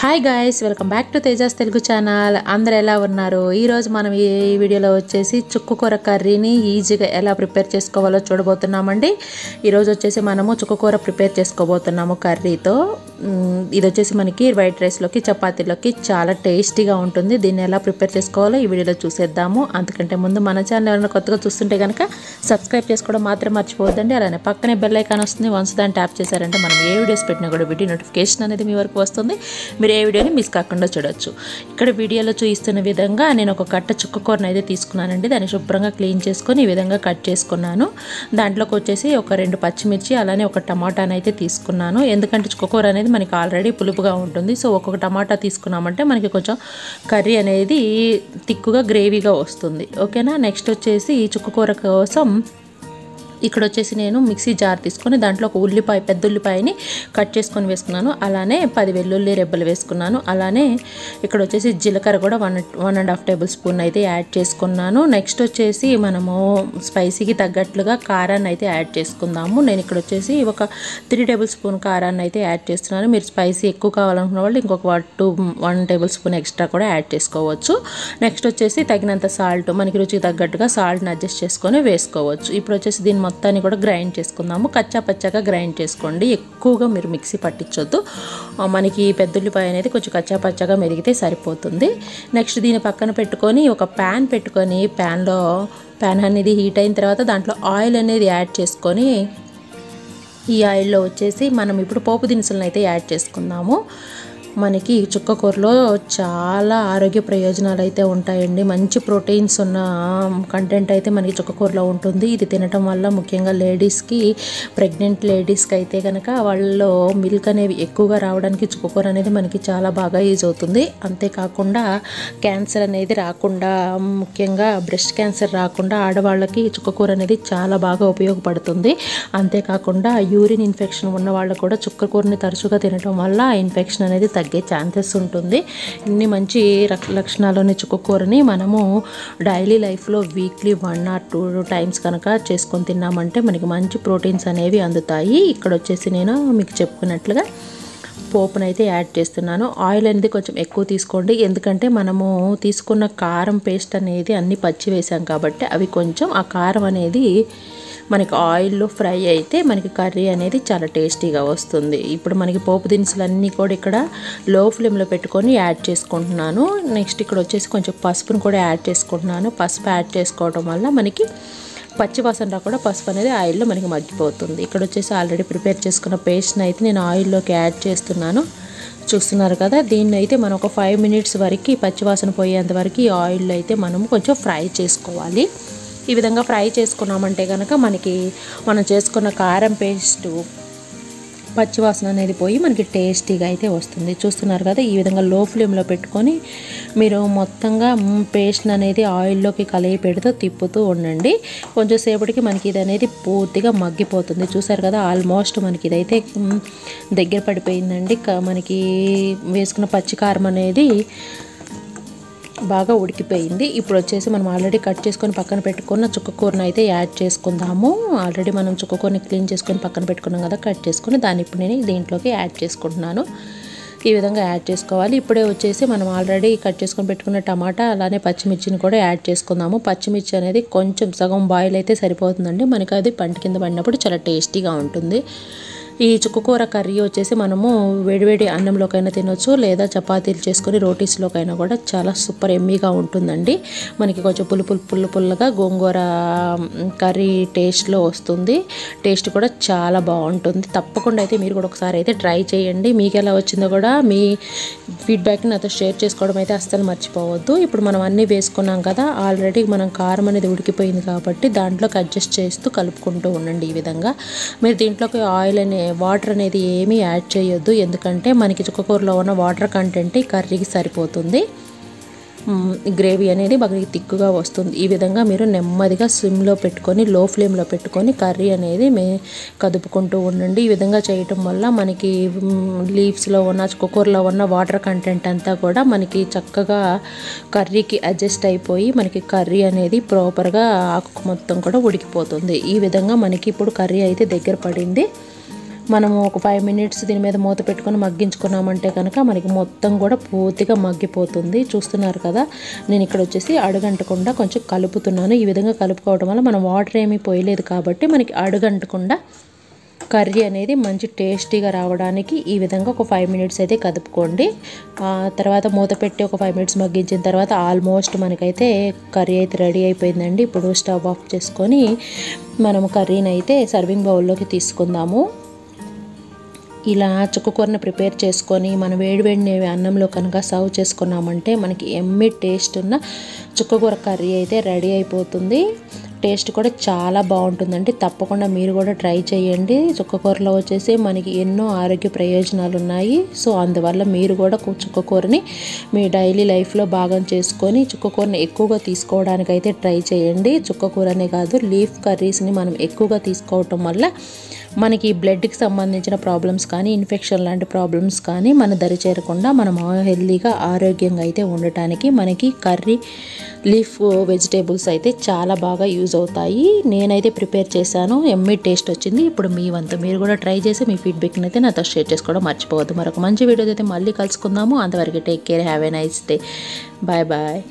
Hi guys, welcome back to Tejas Telugu channel. అందరు ఎలా ఉన్నారు? ఈరోజు మనం ఈ వీడియోలో వచ్చేసి చుక్కకూర కర్రీని ఈజీగా ఎలా ప్రిపేర్ చేసుకోవాలో చూడబోతున్నామండి. ఈరోజు వచ్చేసి మనము చుక్కకూర ప్రిపేర్ చేసుకోబోతున్నాము కర్రీతో. ఇది వచ్చేసి మనకి వైట్ రైస్లోకి చపాతీలోకి చాలా టేస్టీగా ఉంటుంది. దీన్ని ఎలా ప్రిపేర్ చేసుకోవాలో ఈ వీడియోలో చూసేద్దాము. అంతకంటే ముందు మన ఛానల్ ఎవరైనా కొత్తగా చూస్తుంటే కనుక సబ్స్క్రైబ్ చేసుకోవడం మాత్రం మర్చిపోవద్దండి. అలానే పక్కనే బెల్ ఐకాన్ వస్తుంది. వన్స్ దాన్ని ట్యాప్ చేశారంటే మనం ఏ వీడియోస్ పెట్టినా కూడా వీడియో నోటిఫికేషన్ అనేది మీ వరకు వస్తుంది. మీరు ఏ వీడియోని మిస్ కాకుండా చూడొచ్చు. ఇక్కడ వీడియోలో చూపిస్తున్న విధంగా నేను ఒక కట్ట చుక్కకూరను అయితే తీసుకున్నానండి. దాన్ని శుభ్రంగా క్లీన్ చేసుకొని ఈ విధంగా కట్ చేసుకున్నాను. దాంట్లోకి వచ్చేసి ఒక 2 పచ్చిమిర్చి అలానే ఒక టమాటాను అయితే తీసుకున్నాను. ఎందుకంటే చుక్కకూర అనేది మనకి ఆల్రెడీ పులుపుగా ఉంటుంది. సో ఒక్కొక్క టమాటా తీసుకున్నామంటే మనకి కొంచెం కర్రీ అనేది తిక్కుగా గ్రేవీగా వస్తుంది. ఓకేనా. నెక్స్ట్ వచ్చేసి ఈ చుక్కకూర కోసం ఇక్కడ వచ్చేసి నేను మిక్సీ జార్ తీసుకొని దాంట్లో ఒక ఉల్లిపాయ, పెద్ద ఉల్లిపాయని కట్ చేసుకొని వేసుకున్నాను. అలానే 10 వెల్లుల్లి రెబ్బలు వేసుకున్నాను. అలానే ఇక్కడ వచ్చేసి జీలకర్ర కూడా 1.5 టేబుల్ స్పూన్ అయితే యాడ్ చేసుకున్నాను. నెక్స్ట్ వచ్చేసి మనము స్పైసీకి తగ్గట్లుగా కారాన్ని అయితే యాడ్ చేసుకుందాము. నేను ఇక్కడ వచ్చేసి ఒక 3 టేబుల్ స్పూన్ కారాన్ని అయితే యాడ్ చేస్తున్నాను. మీరు స్పైసీ ఎక్కువ కావాలనుకున్న వాళ్ళు ఇంకొక 1 టేబుల్ స్పూన్ ఎక్స్ట్రా కూడా యాడ్ చేసుకోవచ్చు. నెక్స్ట్ వచ్చేసి తగినంత సాల్ట్, మనకి రుచికి తగ్గట్టుగా సాల్ట్ని అడ్జస్ట్ చేసుకొని వేసుకోవచ్చు. ఇప్పుడు వచ్చేసి దీన్ని మొత్తాన్ని కూడా గ్రైండ్ చేసుకుందాము. కచ్చా పచ్చాగా గ్రైండ్ చేసుకోండి. ఎక్కువగా మీరు మిక్సీ పట్టించొద్దు. మనకి పెద్దుల్లిపాయ అనేది కొంచెం కచ్చా పచ్చాగా మెరిగితే సరిపోతుంది. నెక్స్ట్ దీన్ని పక్కన పెట్టుకొని ఒక ప్యాన్ పెట్టుకొని ప్యాన్ అనేది హీట్ అయిన తర్వాత దాంట్లో ఆయిల్ అనేది యాడ్ చేసుకొని ఈ ఆయిల్లో వచ్చేసి మనం ఇప్పుడు పోపు దినుసులను అయితే యాడ్ చేసుకుందాము. మనకి చుక్కకూరలో చాలా ఆరోగ్య ప్రయోజనాలు అయితే ఉంటాయండి. మంచి ప్రోటీన్స్ ఉన్న కంటెంట్ అయితే మనకి చుక్కకూరలో ఉంటుంది. ఇది తినటం వల్ల ముఖ్యంగా లేడీస్కి, ప్రెగ్నెంట్ లేడీస్కి అయితే కనుక వాళ్ళలో మిల్క్ అనేవి ఎక్కువగా రావడానికి చుక్కకూర అనేది మనకి చాలా బాగా యూజ్ అవుతుంది. అంతేకాకుండా క్యాన్సర్ అనేది రాకుండా, ముఖ్యంగా బ్రెస్ట్ క్యాన్సర్ రాకుండా ఆడవాళ్ళకి చుక్కకూర అనేది చాలా బాగా ఉపయోగపడుతుంది. అంతేకాకుండా యూరిన్ ఇన్ఫెక్షన్ ఉన్న వాళ్ళకు కూడా చుక్కకూరని తరచుగా తినటం వల్ల ఆ ఇన్ఫెక్షన్ అనేది తగ్గే ఛాన్సెస్ ఉంటుంది. ఇన్ని మంచి లక్షణాలున్న చుక్కకూరని మనము డైలీ లైఫ్లో వీక్లీ 1 or 2 టైమ్స్ కనుక చేసుకొని తిన్నామంటే మనకి మంచి ప్రోటీన్స్ అనేవి అందుతాయి. ఇక్కడ వచ్చేసి నేను మీకు చెప్పుకున్నట్లుగా పోపునైతే యాడ్ చేస్తున్నాను. ఆయిల్ అనేది కొంచెం ఎక్కువ తీసుకోండి. ఎందుకంటే మనము తీసుకున్న కారం పేస్ట్ అనేది అన్ని పచ్చి వేసాం కాబట్టి అవి కొంచెం ఆ కారం అనేది మనకి ఆయిల్లో ఫ్రై అయితే మనకి కర్రీ అనేది చాలా టేస్టీగా వస్తుంది. ఇప్పుడు మనకి పోపు దినుసులన్నీ కూడా ఇక్కడ లో ఫ్లేమ్లో పెట్టుకొని యాడ్ చేసుకుంటున్నాను. నెక్స్ట్ ఇక్కడ వచ్చేసి కొంచెం పసుపును కూడా యాడ్ చేసుకుంటున్నాను. పసుపు యాడ్ చేసుకోవడం వల్ల మనకి పచ్చివాసన రాకుండా పసుపు అనేది ఆయిల్లో మనకి మగ్గిపోతుంది. ఇక్కడ వచ్చేసి ఆల్రెడీ ప్రిపేర్ చేసుకున్న పేస్ట్ని అయితే నేను ఆయిల్లోకి యాడ్ చేస్తున్నాను. చూస్తున్నారు కదా. దీన్ని అయితే మనం ఒక 5 minutes వరకు పచ్చివాసన పోయేంత వరకు ఈ ఆయిల్లో అయితే మనము కొంచెం ఫ్రై చేసుకోవాలి. ఈ విధంగా ఫ్రై చేసుకున్నామంటే కనుక మనకి మనం చేసుకున్న కారం పేస్టు పచ్చివాసన అనేది పోయి మనకి టేస్టీగా అయితే వస్తుంది. చూస్తున్నారు కదా. ఈ విధంగా లో ఫ్లేమ్లో పెట్టుకొని మీరు మొత్తంగా పేస్ట్ అనేది ఆయిల్లోకి కలిగి పెడుతూ తిప్పుతూ ఉండండి. కొంచెం సేపటికి మనకి ఇది అనేది పూర్తిగా మగ్గిపోతుంది. చూసారు కదా. ఆల్మోస్ట్ మనకి ఇదైతే దగ్గర పడిపోయిందండి. మనకి వేసుకున్న పచ్చికారం అనేది బాగా ఉడికిపోయింది. ఇప్పుడు వచ్చేసి మనం ఆల్రెడీ కట్ చేసుకొని పక్కన పెట్టుకున్న చుక్కకూరను అయితే యాడ్ చేసుకుందాము. ఆల్రెడీ మనం చుక్కకూరని క్లీన్ చేసుకొని పక్కన పెట్టుకున్నాం కదా, కట్ చేసుకొని దాన్ని ఇప్పుడు నేను దీంట్లోకి యాడ్ చేసుకుంటున్నాను. ఈ విధంగా యాడ్ చేసుకోవాలి. ఇప్పుడే వచ్చేసి మనం ఆల్రెడీ కట్ చేసుకొని పెట్టుకున్న టమాటా అలానే పచ్చిమిర్చిని కూడా యాడ్ చేసుకుందాము. పచ్చిమిర్చి అనేది కొంచెం సగం బాయిల్ అయితే సరిపోతుందండి. మనకి అది పంట కింద పడినప్పుడు చాలా టేస్టీగా ఉంటుంది. ఈ చుక్కకూర కర్రీ వచ్చేసి మనము వేడివేడి అన్నంలోకైనా తినొచ్చు, లేదా చపాతీలు చేసుకొని రోటీస్లోకైనా కూడా చాలా సూపర్ ఎమ్మీగా ఉంటుందండి. మనకి కొంచెం పుల్లగా గోంగూర కర్రీ టేస్ట్లో వస్తుంది. టేస్ట్ కూడా చాలా బాగుంటుంది. తప్పకుండా అయితే మీరు కూడా ఒకసారి అయితే ట్రై చేయండి. మీకు ఎలా వచ్చిందో కూడా మీ ఫీడ్బ్యాక్ని నాతో షేర్ చేసుకోవడం అయితే అస్సలు మర్చిపోవద్దు. ఇప్పుడు మనం అన్నీ వేసుకున్నాం కదా. ఆల్రెడీ మనం కారం అనేది ఉడికిపోయింది కాబట్టి దాంట్లోకి అడ్జస్ట్ చేస్తూ కలుపుకుంటూ ఉండండి. ఈ విధంగా మీరు దీంట్లోకి వాటర్ అనేది ఏమీ యాడ్ చేయొద్దు. ఎందుకంటే మనకి చుక్కకూరలో ఉన్న వాటర్ కంటెంట్ ఈ కర్రీకి సరిపోతుంది. గ్రేవీ అనేది బాగా తిక్కుగా వస్తుంది. ఈ విధంగా మీరు నెమ్మదిగా సిమ్లో పెట్టుకొని లో ఫ్లేమ్లో పెట్టుకొని కర్రీ అనేది కదుపుకుంటూ ఉండండి. ఈ విధంగా చేయటం వల్ల మనకి లీవ్స్లో ఉన్న చుక్కకూరలో ఉన్న వాటర్ కంటెంట్ అంతా కూడా మనకి చక్కగా కర్రీకి అడ్జస్ట్ అయిపోయి మనకి కర్రీ అనేది ప్రాపర్గా ఆకు మొత్తం కూడా ఉడికిపోతుంది. ఈ విధంగా మనకి ఇప్పుడు కర్రీ అయితే దగ్గర పడింది. మనము ఒక 5 మినిట్స్ దీని మీద మూత పెట్టుకొని మగ్గించుకున్నామంటే కనుక మనకి మొత్తం కూడా పూర్తిగా మగ్గిపోతుంది. చూస్తున్నారు కదా, నేను ఇక్కడ వచ్చేసి అడుగంటకుండా కొంచెం కలుపుతున్నాను. ఈ విధంగా కలుపుకోవడం వల్ల మనం వాటర్ ఏమీ పోయలేదు కాబట్టి మనకి అడుగంటకుండా కర్రీ అనేది మంచి టేస్టీగా రావడానికి ఈ విధంగా ఒక 5 మినిట్స్ అయితే కదుపుకోండి. తర్వాత మూత పెట్టి ఒక 5 మినిట్స్ మగ్గించిన తర్వాత ఆల్మోస్ట్ మనకైతే కర్రీ అయితే రెడీ అయిపోయిందండి. ఇప్పుడు స్టవ్ ఆఫ్ చేసుకొని మనము కర్రీని అయితే సర్వింగ్ బౌల్లోకి తీసుకుందాము. ఇలా చుక్కకూరని ప్రిపేర్ చేసుకొని మనం వేడివేడిని అన్నంలో కనుక సర్వ్ చేసుకున్నామంటే మనకి ఎమ్మి టేస్ట్ ఉన్న చుక్కకూర కర్రీ అయితే రెడీ అయిపోతుంది. టేస్ట్ కూడా చాలా బాగుంటుందండి. తప్పకుండా మీరు కూడా ట్రై చేయండి. చుక్కకూరలో వచ్చేసి మనకి ఎన్నో ఆరోగ్య ప్రయోజనాలు ఉన్నాయి. సో అందువల్ల మీరు కూడా చుక్కకూరని మీ డైలీ లైఫ్లో భాగం చేసుకొని చుక్కకూరని ఎక్కువగా తీసుకోవడానికి అయితే ట్రై చేయండి. చుక్కకూరనే కాదు, లీఫ్ కర్రీస్ని మనం ఎక్కువగా తీసుకోవటం వల్ల మనకి బ్లడ్కి సంబంధించిన ప్రాబ్లమ్స్ కానీ ఇన్ఫెక్షన్ లాంటి ప్రాబ్లమ్స్ కానీ మన దరి చేరకుండా మనం హెల్తీగా ఆరోగ్యంగా అయితే ఉండటానికి మనకి కర్రీ లీఫ్ వెజిటేబుల్స్ అయితే చాలా బాగా యూజ్ అవుతాయి. నేనైతే ప్రిపేర్ చేశాను, ఎమ్మి టేస్ట్ వచ్చింది. ఇప్పుడు మీ వంతు మీరు కూడా ట్రై చేసి మీ ఫీడ్బ్యాక్ని అయితే నాతో షేర్ చేసుకోవడం మర్చిపోవద్దు. మరొక మంచి వీడియో అయితే మళ్ళీ కలుసుకుందాము. అంతవరకు take care, have a nice day, bye bye.